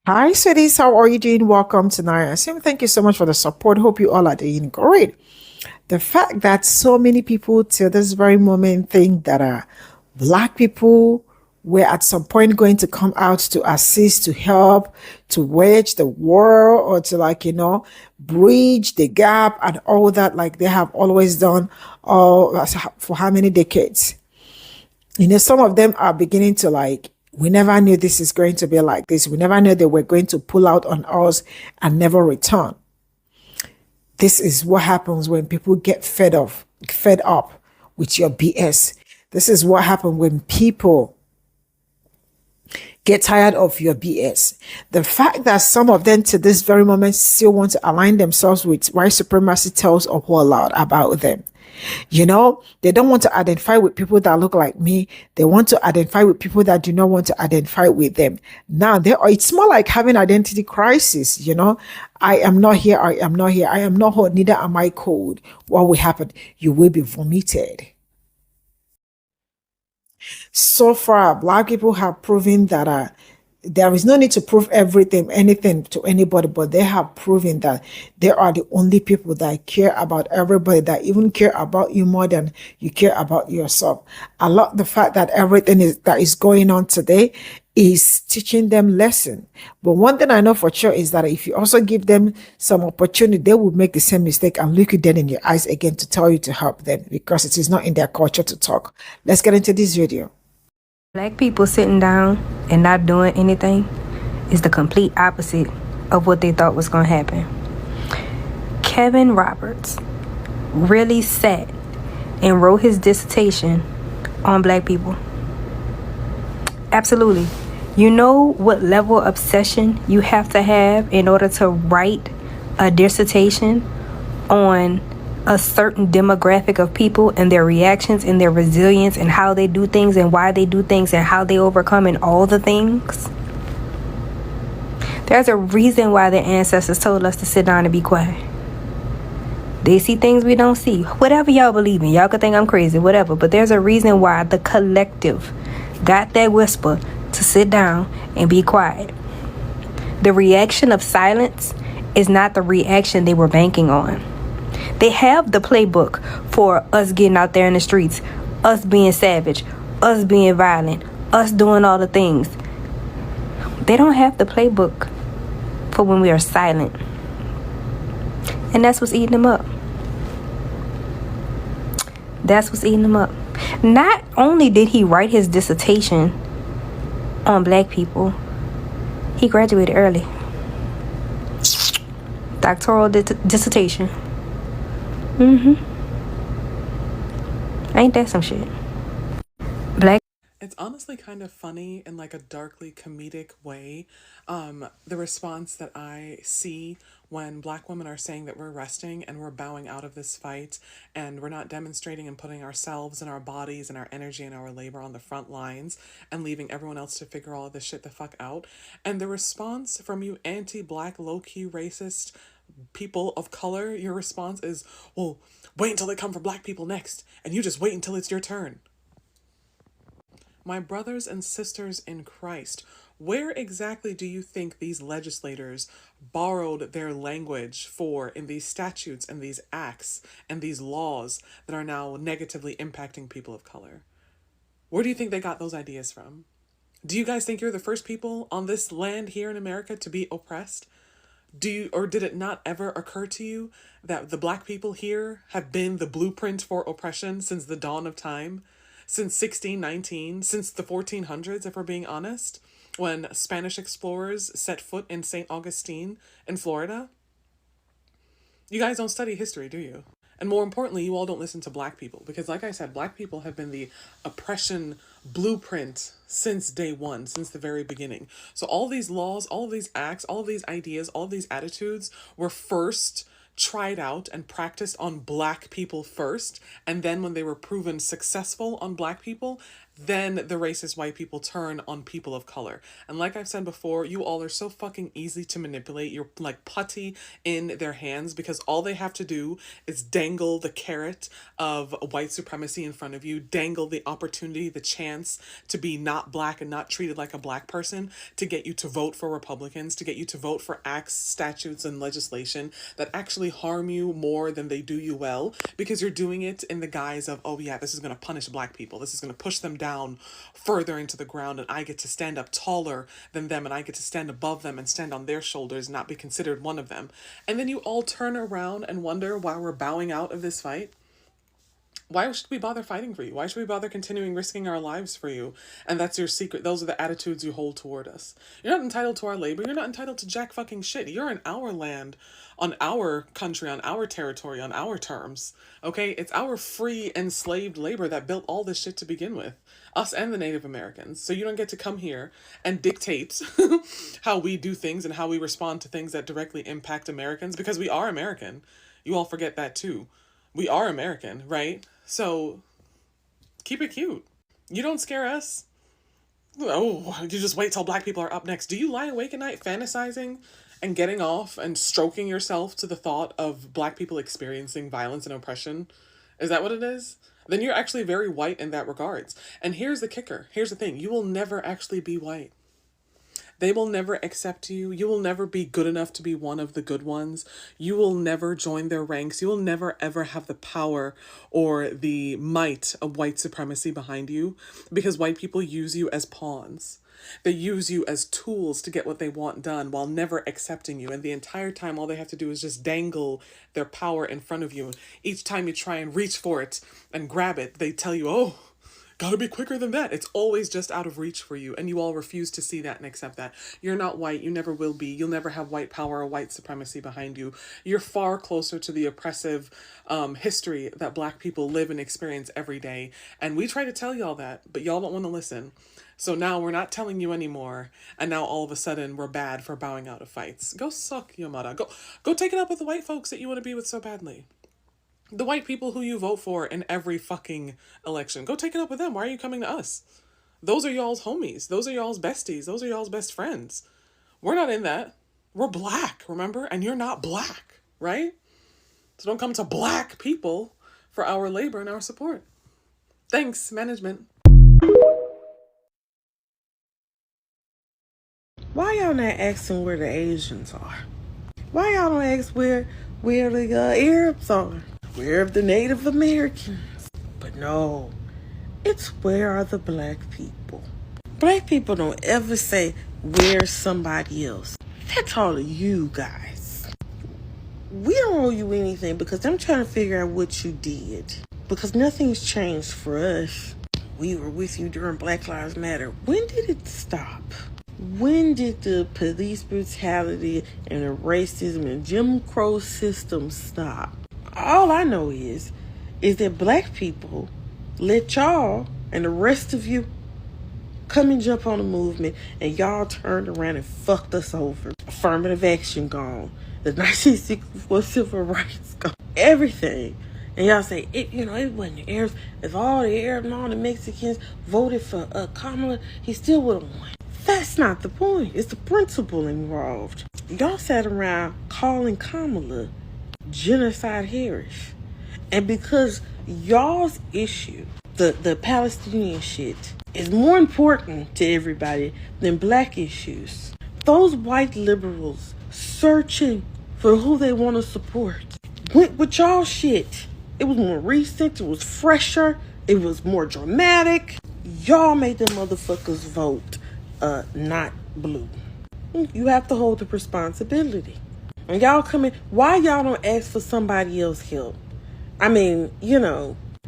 Hi, sweeties. How are you doing? Welcome tonight. Sim, thank you so much for the support. Hope you all are doing great. The fact that so many people till this very moment think that black people were at some point going to come out to assist, to help, to wage the war, or to bridge the gap and all that, like they have always done all for how many decades. Some of them are beginning to we never knew this is going to be like this. We never knew they were going to pull out on us and never return. This is what happens when people get fed up with your BS. This is what happens when people get tired of your BS. The fact that some of them to this very moment still want to align themselves with white supremacy tells a whole lot about them. They don't want to identify with people that look like me. They want to identify with people that do not want to identify with them. Now, it's more like having identity crisis. I am not here. I am not here. I am not hot. Neither am I cold. What will happen? You will be vomited. So far, black people have proven that there is no need to prove anything to anybody, but they have proven that they are the only people that care about everybody, that even care about you more than you care about yourself. I love the fact that that is going on today is teaching them lesson. But one thing I know for sure is that if you also give them some opportunity, they will make the same mistake and look you dead in your eyes again to tell you to help them because it is not in their culture to talk. Let's get into this video. Black people sitting down and not doing anything is the complete opposite of what they thought was going to happen. Kevin Roberts really sat and wrote his dissertation on black people. Absolutely. You know what level of obsession you have to have in order to write a dissertation on a certain demographic of people and their reactions and their resilience and how they do things and why they do things and how they overcome and all the things. There's a reason why their ancestors told us to sit down and be quiet. They see things we don't see. Whatever y'all believe in, y'all could think I'm crazy, whatever, but there's a reason why the collective got that whisper to sit down and be quiet. The reaction of silence is not the reaction they were banking on. They have the playbook for us getting out there in the streets, us being savage, us being violent, us doing all the things. They don't have the playbook for when we are silent. And that's what's eating them up. That's what's eating them up. Not only did he write his dissertation on black people, he graduated early. Doctoral dissertation. Ain't that some shit? Black. It's honestly kind of funny in like a darkly comedic way. The response that I see when black women are saying that we're resting and we're bowing out of this fight and we're not demonstrating and putting ourselves and our bodies and our energy and our labor on the front lines and leaving everyone else to figure all of this shit the fuck out. And the response from you anti-black, low-key racist people of color, your response is, well, wait until they come for black people next, and you just wait until it's your turn. My brothers and sisters in Christ, where exactly do you think these legislators borrowed their language for in these statutes and these acts and these laws that are now negatively impacting people of color? Where do you think they got those ideas from? Do you guys think you're the first people on this land here in America to be oppressed? Or did it not ever occur to you that the black people here have been the blueprint for oppression since the dawn of time? Since 1619, since the 1400s, if we're being honest, when Spanish explorers set foot in St. Augustine in Florida? You guys don't study history, do you? And more importantly, you all don't listen to black people because, like I said, black people have been the oppression blueprint since day one, since the very beginning. So all these laws, all of these acts, all of these ideas, all of these attitudes were first tried out and practiced on black people first. And then when they were proven successful on black people, then the racist white people turn on people of color. And like I've said before, you all are so fucking easy to manipulate. You're like putty in their hands because all they have to do is dangle the carrot of white supremacy in front of you, dangle the opportunity, the chance to be not black and not treated like a black person, to get you to vote for Republicans, to get you to vote for acts, statutes, and legislation that actually harm you more than they do you well, because you're doing it in the guise of, oh yeah, this is going to punish black people. This is going to push them down further into the ground, and I get to stand up taller than them, and I get to stand above them and stand on their shoulders, not be considered one of them. And then you all turn around and wonder why we're bowing out of this fight. Why should we bother fighting for you? Why should we bother continuing risking our lives for you? And that's your secret. Those are the attitudes you hold toward us. You're not entitled to our labor. You're not entitled to jack fucking shit. You're in our land, on our country, on our territory, on our terms. Okay? It's our free enslaved labor that built all this shit to begin with. Us and the Native Americans. So you don't get to come here and dictate how we do things and how we respond to things that directly impact Americans, because we are American. You all forget that too. We are American, right? So keep it cute. You don't scare us. Oh, you just wait till black people are up next. Do you lie awake at night fantasizing and getting off and stroking yourself to the thought of black people experiencing violence and oppression? Is that what it is? Then you're actually very white in that regards. And here's the kicker. Here's the thing. You will never actually be white. They will never accept you. You will never be good enough to be one of the good ones. You will never join their ranks. You will never ever have the power or the might of white supremacy behind you, because white people use you as pawns. They use you as tools to get what they want done while never accepting you. And the entire time, all they have to do is just dangle their power in front of you. Each time you try and reach for it and grab it, they tell you, oh, gotta be quicker than that. It's always just out of reach for you. And you all refuse to see that and accept that. You're not white. You never will be. You'll never have white power or white supremacy behind you. You're far closer to the oppressive history that black people live and experience every day. And we try to tell y'all that, but y'all don't want to listen. So now we're not telling you anymore. And now all of a sudden we're bad for bowing out of fights. Go suck your mother. Go take it up with the white folks that you want to be with so badly. The white people who you vote for in every fucking election. Go take it up with them. Why are you coming to us? Those are y'all's homies. Those are y'all's besties. Those are y'all's best friends. We're not in that. We're black, remember? And you're not black, right? So don't come to black people for our labor and our support. Thanks, management. Why y'all not asking where the Asians are? Why y'all don't ask where the Arabs are? Where are the Native Americans? But no, it's where are the black people? Black people don't ever say, where's somebody else? That's all of you guys. We don't owe you anything because I'm trying to figure out what you did. Because nothing's changed for us. We were with you during Black Lives Matter. When did it stop? When did the police brutality and the racism and Jim Crow system stop? All I know is that black people let y'all and the rest of you come and jump on the movement, and y'all turned around and fucked us over. Affirmative action gone. The 1964 civil rights gone. Everything. And y'all say, it wasn't the Arabs. If all the Arabs and all the Mexicans voted for Kamala, he still would have won. That's not the point. It's the principle involved. Y'all sat around calling Kamala Genocide Harris. And because y'all's issue, the Palestinian shit, is more important to everybody than black issues, those white liberals searching for who they want to support went with y'all shit. It was more recent, it was fresher, it was more dramatic. Y'all made them motherfuckers vote not blue. You have to hold the responsibility. And y'all come in, why y'all don't ask for somebody else's help? I mean,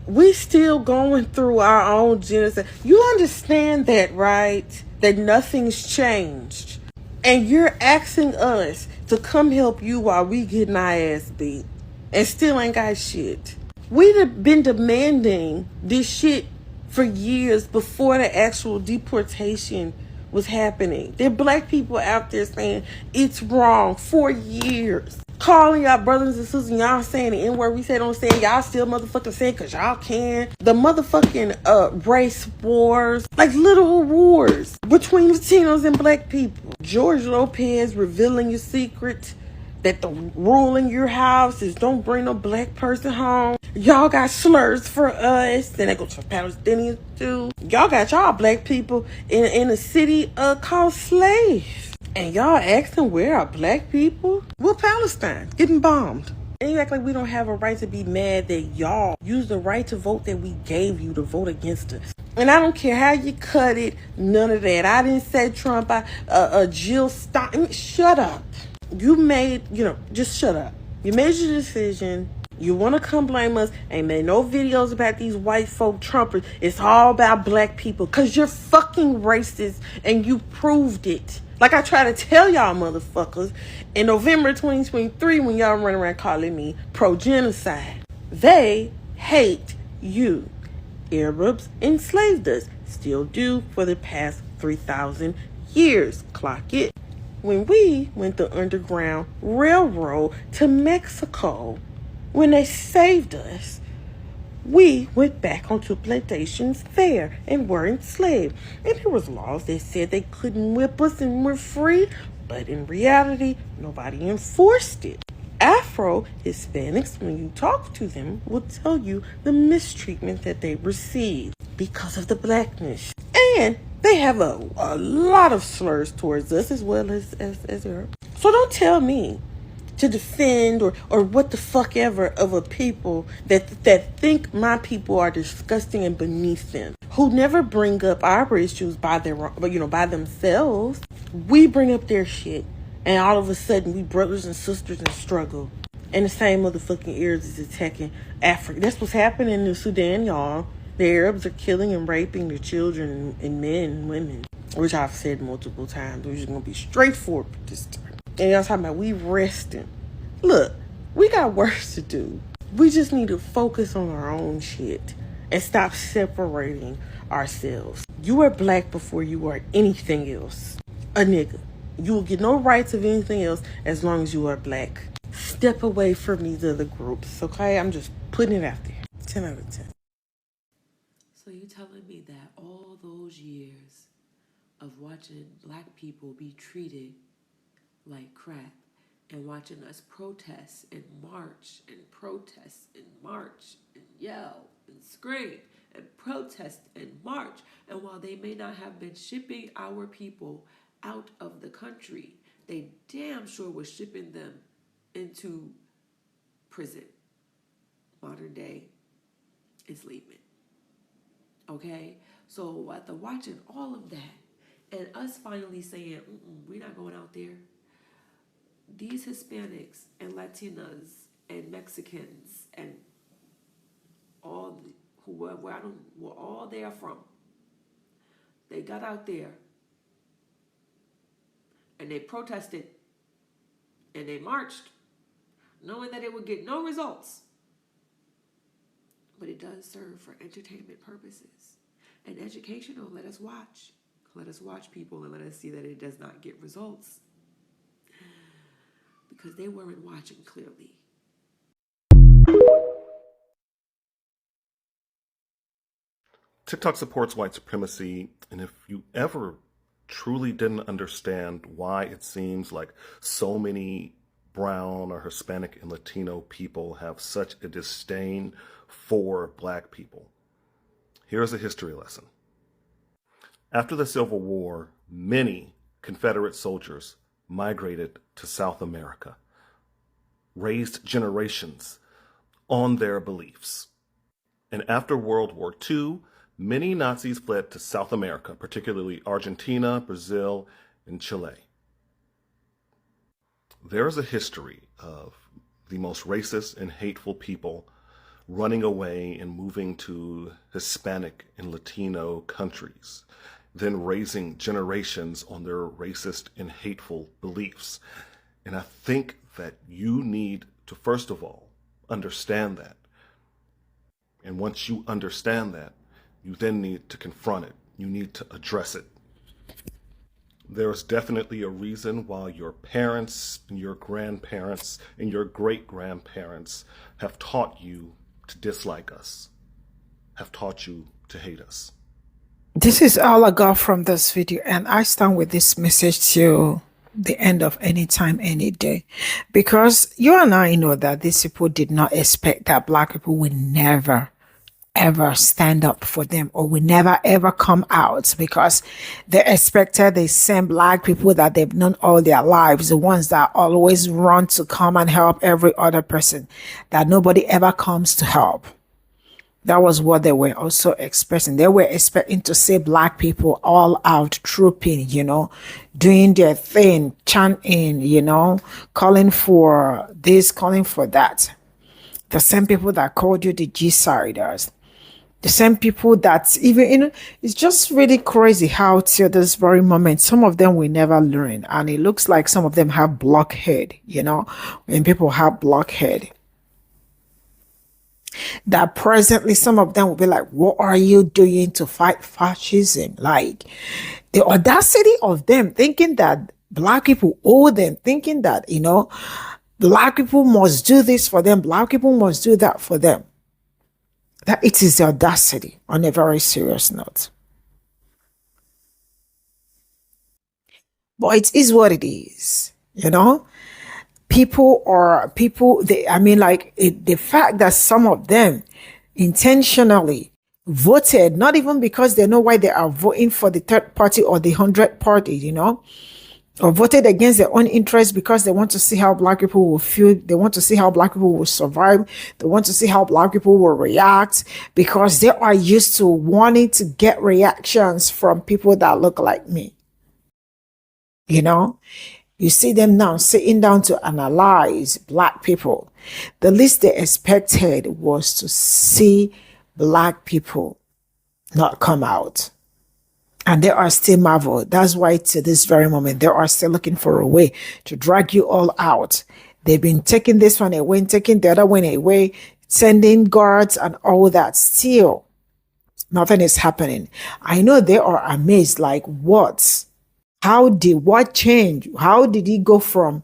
we still going through our own genocide. You understand that, right? That nothing's changed. And you're asking us to come help you while we getting our ass beat. And still ain't got shit. We've been demanding this shit for years before the actual deportation was happening. There are black people out there saying it's wrong for years. calling y'all brothers and sisters and y'all saying the N-word we say don't say it, y'all still motherfucking say it because y'all can. The motherfucking race wars, like literal wars between Latinos and black people. George Lopez revealing your secret that the rule in your house is don't bring no black person home. Y'all got slurs for us. Then they go to Palestinians too. Y'all got y'all black people in a city called slaves. And y'all asking where are black people? Well, Palestine getting bombed. And you act like we don't have a right to be mad that y'all use the right to vote that we gave you to vote against us. And I don't care how you cut it, none of that. I didn't say Trump, Jill Stein. Shut up. You made, just shut up. You made your decision. You want to come blame us. Ain't made no videos about these white folk Trumpers. It's all about black people. Because you're fucking racist and you proved it. Like I try to tell y'all motherfuckers in November 2023 when y'all run around calling me pro-genocide. They hate you. Arabs enslaved us. Still do for the past 3,000 years. Clock it. When we went the Underground Railroad to Mexico, when they saved us, we went back onto plantations there and were enslaved. And there was laws that said they couldn't whip us and we're free, but in reality, nobody enforced it. Afro-Hispanics, when you talk to them, will tell you the mistreatment that they received because of the blackness. And they have a lot of slurs towards us as well as Europe. So don't tell me to defend or what the fuck ever of a people that think my people are disgusting and beneath them, who never bring up our issues by themselves. We bring up their shit, and all of a sudden we brothers and sisters in struggle. And the same motherfucking Arabs is attacking Africa. That's what's happening in Sudan, y'all. The Arabs are killing and raping their children and men and women, which I've said multiple times. We're just gonna be straightforward this time. And y'all talking about we resting. Look, we got work to do. We just need to focus on our own shit and stop separating ourselves. You are black before you are anything else. A nigga. You will get no rights of anything else as long as you are black. Step away from these other groups, okay? I'm just putting it out there. 10 out of 10. So you telling me that all those years of watching black people be treated like crap and watching us protest and march and protest and march and yell and scream and protest and march, and while they may not have been shipping our people out of the country, they damn sure was shipping them into prison, modern day enslavement. Okay, so after watching all of that and us finally saying, we're not going out there, these Hispanics and Latinas and Mexicans and all were all there from, they got out there and they protested and they marched, knowing that it would get no results. But it does serve for entertainment purposes and educational. Let us watch. Let us watch people and let us see that it does not get results. Because they weren't watching clearly. TikTok supports white supremacy, and if you ever truly didn't understand why it seems like so many brown or Hispanic and Latino people have such a disdain for black people, here's a history lesson. After the Civil War, many Confederate soldiers migrated to South America, raised generations on their beliefs. And after World War II, many Nazis fled to South America, particularly Argentina, Brazil, and Chile. There is a history of the most racist and hateful people running away and moving to Hispanic and Latino countries, then raising generations on their racist and hateful beliefs. And I think that you need to, first of all, understand that. And once you understand that, you then need to confront it. You need to address it. There's definitely a reason why your parents and your grandparents and your great-grandparents have taught you to dislike us, have taught you to hate us. This is all I got from this video, and I stand with this message till the end of any time, any day, because you and I know that these people did not expect that Black people would never ever stand up for them, or will never ever come out, because they expected the same Black people that they've known all their lives, the ones that always run to come and help every other person, that nobody ever comes to help. That was what they were also expecting. They were expecting to see Black people all out trooping, doing their thing, chanting, calling for this, calling for that. The same people that called you the G-siders. The same people that even, it's just really crazy how till this very moment, some of them will never learn. And it looks like some of them have blockhead, when people have blockhead. That presently some of them will be like, what are you doing to fight fascism? Like, the audacity of them thinking that Black people owe them, thinking that, Black people must do this for them, Black people must do that for them. That it is the audacity on a very serious note. But it is what it is, the fact that some of them intentionally voted, not even because they know why they are voting for the third party or the 100th party, or voted against their own interests because they want to see how Black people will feel. They want to see how Black people will survive. They want to see how Black people will react, because they are used to wanting to get reactions from people that look like me. You see them now sitting down to analyze Black people. The least they expected was to see Black people not come out. And they are still marveled. That's why to this very moment, they are still looking for a way to drag you all out. They've been taking this one away, taking the other one away, sending guards and all that. Still, nothing is happening. I know they are amazed, like, what change? How did he go from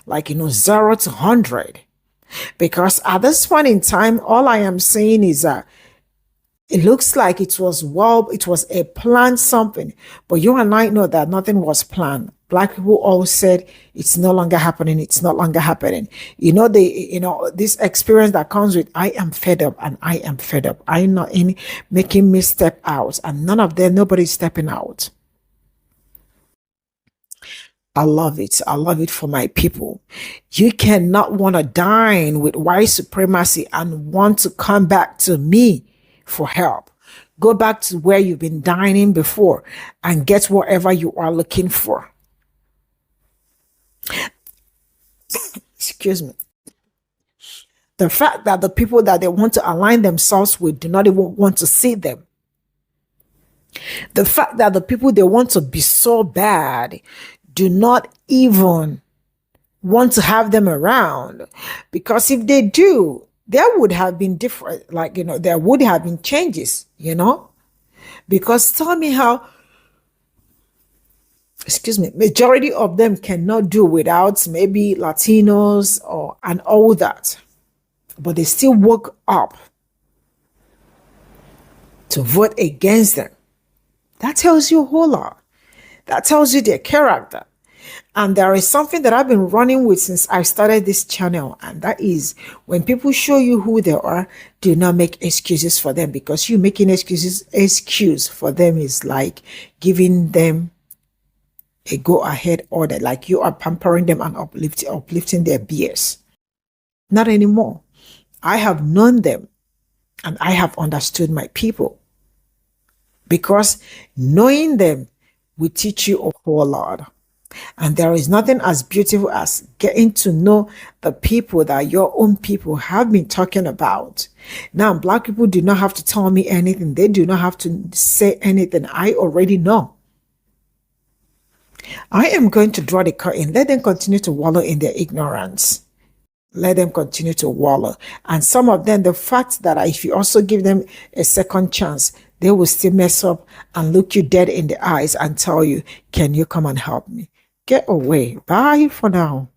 0 to 100? Because at this point in time, all I am saying is that it looks like it was a planned something, but you and I know that nothing was planned. Black people all said it's no longer happening. It's no longer happening. This experience that comes with, I am fed up and I am fed up. I'm not making me step out, and nobody's stepping out. I love it. I love it for my people. You cannot want to dine with white supremacy and want to come back to me for help. Go back to where you've been dining before and get whatever you are looking for. Excuse me. The fact that the people that they want to align themselves with do not even want to see them. The fact that the people they want to be so bad do not even want to have them around, because if they do, there would have been different, there would have been changes, because tell me how, majority of them cannot do without maybe Latinos and all that, but they still woke up to vote against them. That tells you a whole lot. That tells you their character. And there is something that I've been running with since I started this channel, and that is, when people show you who they are, do not make excuses for them, because you making excuse for them is like giving them a go-ahead order, like you are pampering them and uplifting their BS. Not anymore. I have known them and I have understood my people, because knowing them will teach you a whole lot. And there is nothing as beautiful as getting to know the people that your own people have been talking about. Now, Black people do not have to tell me anything. They do not have to say anything. I already know. I am going to draw the curtain. Let them continue to wallow in their ignorance. Let them continue to wallow. And some of them, the fact that if you also give them a second chance, they will still mess up and look you dead in the eyes and tell you, can you come and help me? Get away. Bye for now.